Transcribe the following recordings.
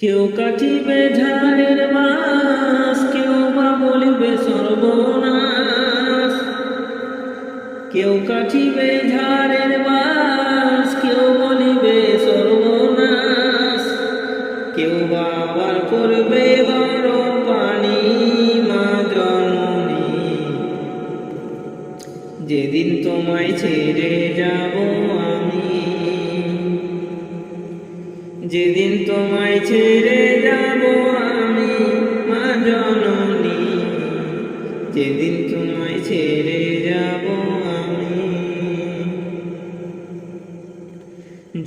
কেউ কাটিবে ঝাড়ের বাস, কেউ বা বলিবে সর্বনাশ। কেউ কাটিবে ঝাড়ের বাস, কেউ বলিবে সর্বনাশ। কেউ বা আবার করবে গরম পানি মা জননী। যেদিন তোমায় ছেড়ে যাব আমি, যেদিন তোমায় ছেড়ে যাব আমি মা জননী। যেদিন তোমায় ছেড়ে যাব আমি,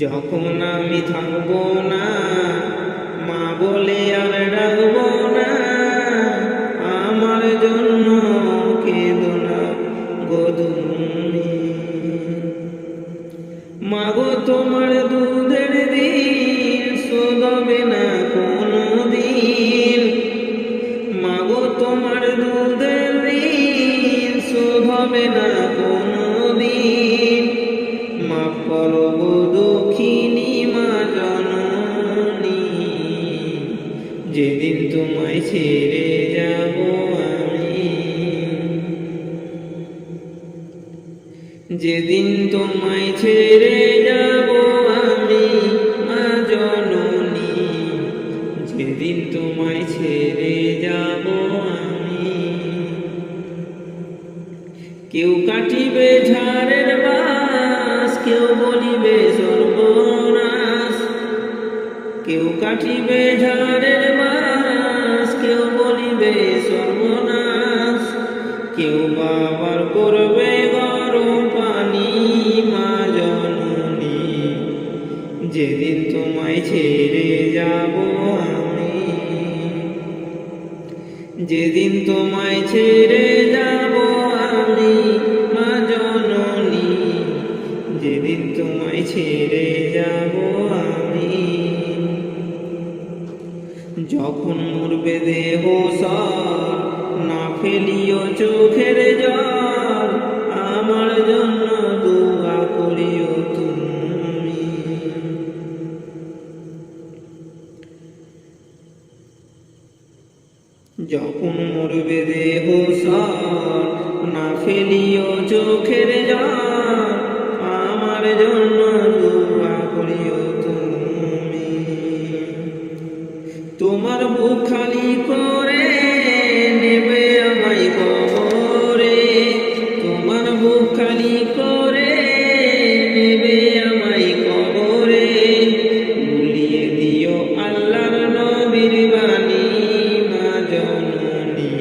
যখন আমি থাকব না মা বলে আর ডাকব না। আমার জন্য কেঁদো না গো তুমি। মা গো তোমার দুধের দিন শোধ হবে না কোনো দিন। মা গো তোমার দুধের দিন শোধ হবে না কোনো দিন। মাফ করো গো দুঃখিনী মা জননী। যেদিন তোমায় ছেড়ে যাব আমি, যেদিন তোমায় ছেড়ে যাব আমি মা জননী। যেদিন তোমায় ছেড়ে যাব আমি, কেউ কাটিবে ঝাড়ের বাস, কেউ বলিবে সর্বনাশ। কেউ কাটিবে ঝাড়ের বাস, কেউ বলিবে সর্বনাশ। কেউ বাবার করবে গরম পানি মা জননী। যেদিন তোমায় ছেড়ে যাব আমি, যেদিন তোমায় ছেড়ে যাব আমি মা জননী। যেদিন তোমায় ছেড়ে যাব আমি, যখন মরবে দেহ সব না ফেলিও চোখের জল। আমার জন্য দোয়া করিও তুমি। যখন মরবে দেহ সব না ফেলিও চোখের জল। আমার জন্য দোয়া করিও তুমি। তোমার বুক খালি করে নেবে আমায় কবরে। তোমার বুক খালি করে নেবে আমায় কবরে। ভুলিয়ে দিও আল্লাহর নবীর বাণী মা জননী।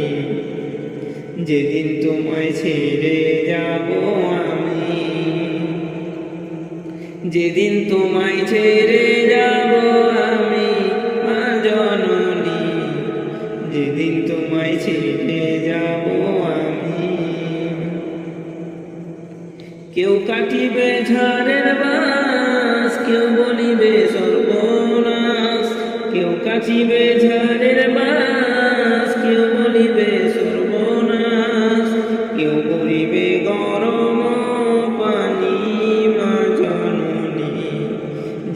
যেদিন তোমায় ছেড়ে যাব আমি, যেদিন তোমায় ছেড়ে যাব আমি মা জননী। যেদিন তোমায় ছেড়ে যাব আমি, কেউ কাটিবে ঝাড়ের বাস, কেউ বলিবে সর্বনাশ। কেউ কাটিবে ঝাড়ের বাস, কেউ বলিবে সর্বনাশ। কেউ বলিবে গরম পানি মা জননী।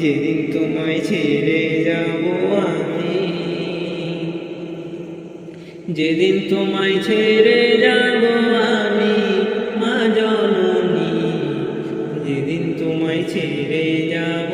যেদিন তোমায় ছেড়ে যাব আমি, যেদিন তোমায় ছেড়ে যাব আমি মা জননী। যেদিন তোমায় ছেড়ে যাব